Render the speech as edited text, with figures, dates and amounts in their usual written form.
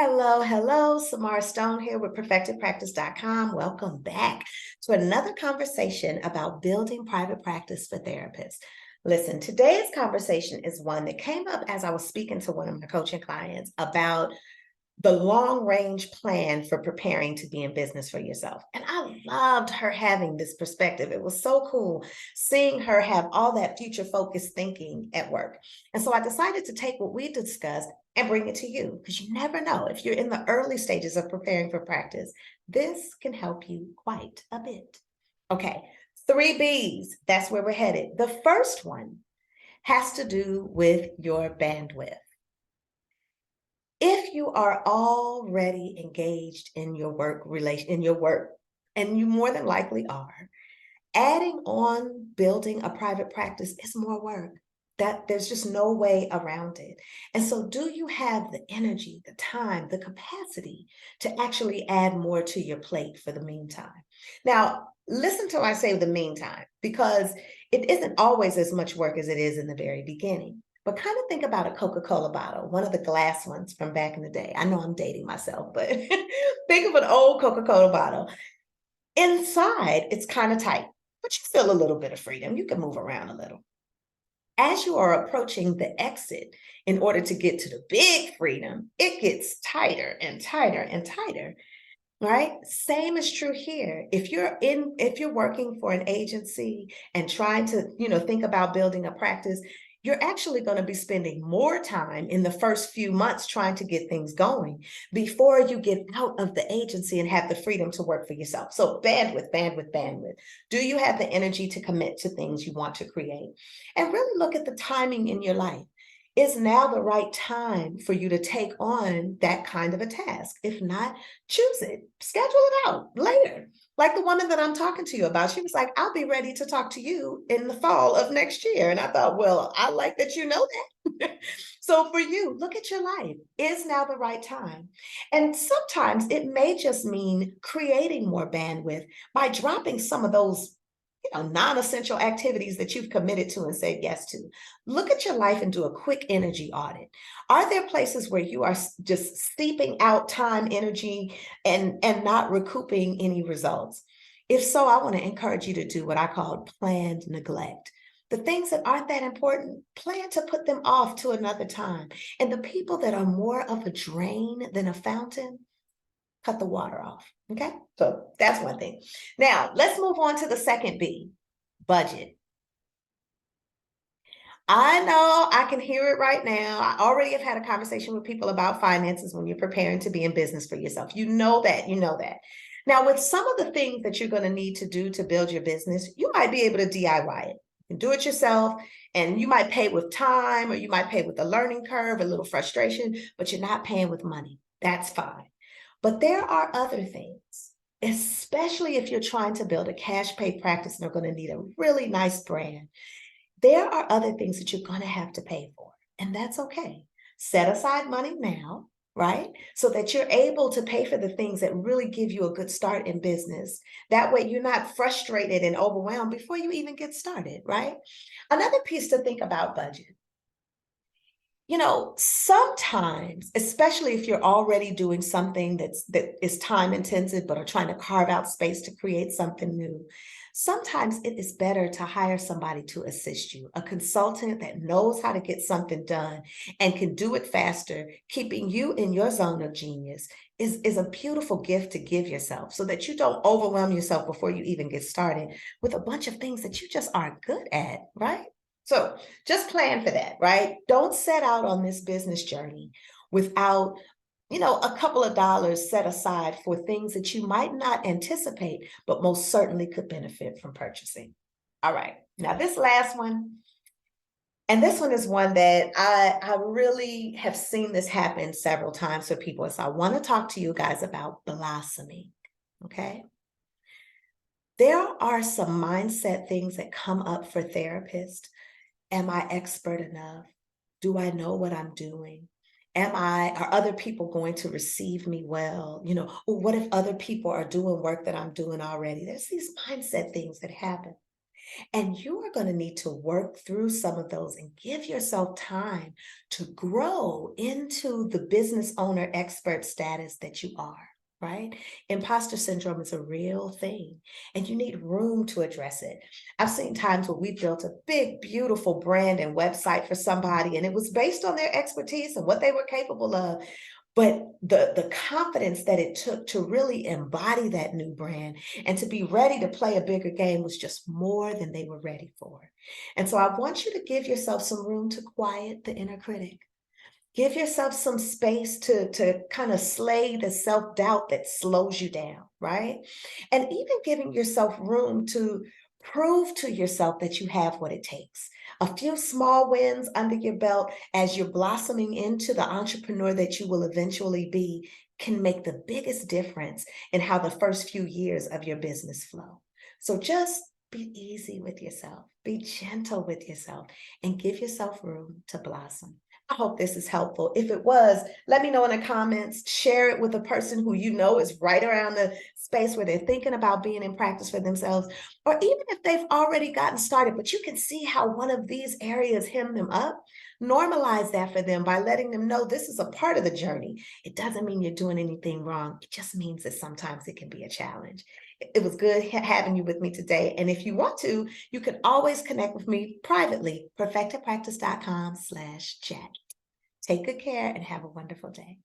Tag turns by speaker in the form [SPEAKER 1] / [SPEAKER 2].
[SPEAKER 1] Hello, hello. Samara Stone here with perfectedpractice.com. Welcome back to another conversation about building private practice for therapists. Listen, today's conversation is one that came up as I was speaking to one of my coaching clients about the long range plan for preparing to be in business for yourself. And I loved her having this perspective. It was so cool seeing her have all that future focused thinking at work. And so I decided to take what we discussed and bring it to you because you never know if you're in the early stages of preparing for practice. This can help you quite a bit. Okay, 3 B's. That's where we're headed. The first one has to do with your bandwidth. If you are already engaged in your work, and you more than likely are, adding on building a private practice is more work. That there's just no way around it. And so do you have the energy, the time, the capacity to actually add more to your plate for the meantime? Now, listen till I say the meantime, because it isn't always as much work as it is in the very beginning. But kind of think about a Coca-Cola bottle, one of the glass ones from back in the day. I know I'm dating myself, but think of an old Coca-Cola bottle. Inside, it's kind of tight, but you feel a little bit of freedom. You can move around a little. As you are approaching the exit in order to get to the big freedom, it gets tighter and tighter and tighter, right? Same is true here. If you're working for an agency and trying to, think about building a practice, you're actually going to be spending more time in the first few months trying to get things going before you get out of the agency and have the freedom to work for yourself. So bandwidth, bandwidth, bandwidth. Do you have the energy to commit to things you want to create? And really look at the timing in your life. Is now the right time for you to take on that kind of a task? If not, choose it, schedule it out later. Like the woman that I'm talking to you about, she was like, I'll be ready to talk to you in the fall of next year. And I thought, well, I like that you know that. So for you, look at your life. Is now the right time? And sometimes it may just mean creating more bandwidth by dropping some of those non-essential activities that you've committed to and said yes to. Look at your life and do a quick energy audit. Are there places where you are just seeping out time, energy, and not recouping any results? If so, I want to encourage you to do what I call planned neglect. The things that aren't that important, plan to put them off to another time. And the people that are more of a drain than a fountain, cut the water off. Okay, so that's one thing. Now, let's move on to the second B, budget. I know I can hear it right now. I already have had a conversation with people about finances when you're preparing to be in business for yourself. You know that, you know that. Now, with some of the things that you're going to need to do to build your business, you might be able to DIY it and do it yourself. And you might pay with time, or you might pay with a learning curve, a little frustration, but you're not paying with money. That's fine. But there are other things, especially if you're trying to build a cash pay practice and are going to need a really nice brand. There are other things that you're going to have to pay for, and that's okay. Set aside money now, right? So that you're able to pay for the things that really give you a good start in business. That way you're not frustrated and overwhelmed before you even get started, right? Another piece to think about budget. Sometimes, especially if you're already doing something that is time intensive, but are trying to carve out space to create something new, sometimes it is better to hire somebody to assist you, a consultant that knows how to get something done and can do it faster, keeping you in your zone of genius is a beautiful gift to give yourself so that you don't overwhelm yourself before you even get started with a bunch of things that you just aren't good at, right? So just plan for that, right? Don't set out on this business journey without, a couple of dollars set aside for things that you might not anticipate, but most certainly could benefit from purchasing. All right. Now, this last one, and this one is one that I really have seen this happen several times for people. So I want to talk to you guys about blossoming. Okay. There are some mindset things that come up for therapists. Am I expert enough? Do I know what I'm doing? Are other people going to receive me well? Or what if other people are doing work that I'm doing already? There's these mindset things that happen. And you are going to need to work through some of those and give yourself time to grow into the business owner expert status that you are. Right? Imposter syndrome is a real thing, and you need room to address it. I've seen times where we built a big, beautiful brand and website for somebody, and it was based on their expertise and what they were capable of. But the confidence that it took to really embody that new brand and to be ready to play a bigger game was just more than they were ready for. And so I want you to give yourself some room to quiet the inner critic. Give yourself some space to kind of slay the self-doubt that slows you down, right? And even giving yourself room to prove to yourself that you have what it takes. A few small wins under your belt as you're blossoming into the entrepreneur that you will eventually be can make the biggest difference in how the first few years of your business flow. So just be easy with yourself, be gentle with yourself, and give yourself room to blossom. I hope this is helpful. If it was, let me know in the comments. Share it with a person who you know is right around the space where they're thinking about being in practice for themselves, or even if they've already gotten started, but you can see how one of these areas hem them up. Normalize that for them by letting them know this is a part of the journey. It doesn't mean you're doing anything wrong. It just means that sometimes it can be a challenge. It was good having you with me today. And if you want to, you can always connect with me privately, perfectedpractice.com/chat. Take good care and have a wonderful day.